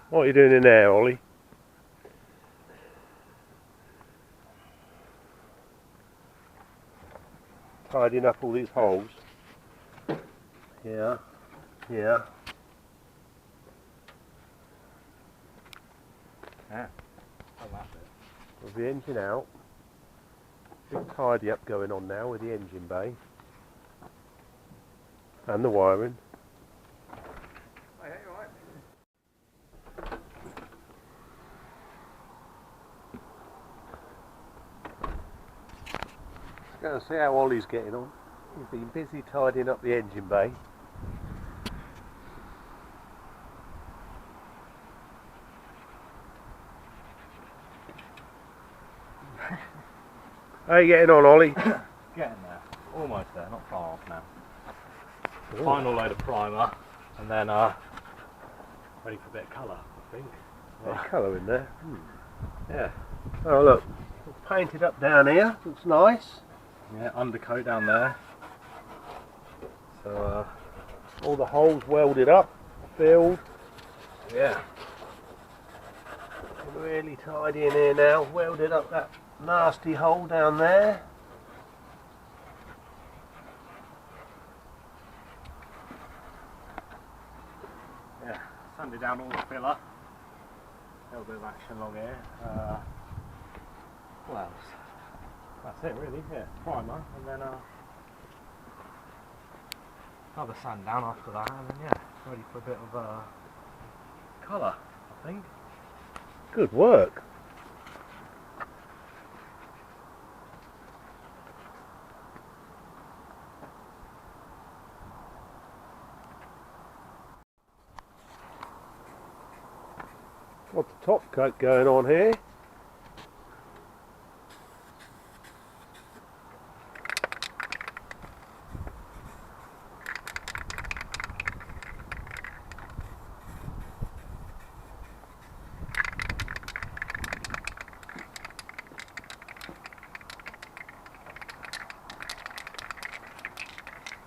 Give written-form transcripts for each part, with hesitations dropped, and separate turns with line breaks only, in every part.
What are you doing in there, Ollie? Tidying up all these holes. Yeah, yeah.
Yeah, I love it.
With the engine out. Big tidy up going on now with the engine bay. And the wiring.
Oh, yeah, you're right.
Let's go and see how Ollie's getting on. He's been busy tidying up the engine bay. How you getting on, Ollie?
Getting there. Almost there, not far off now.
Ooh.
Final load of primer, and then ready for a bit of colour, I think.
Bit of colour in there.
Yeah.
Oh look, it's painted up down here. Looks nice.
Yeah, undercoat down there. So
All the holes welded up, filled.
yeah.
Really tidy in here now. Welded up that nasty hole down there.
Yeah, sanded down all the filler. A little bit of action along here. What else? That's it really, yeah. Primer, and then another sand down after that, and then yeah, ready for a bit of colour, I think.
Good work. Got the top coat going on here.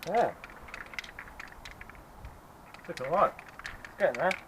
Yeah. Took alright. Getting there.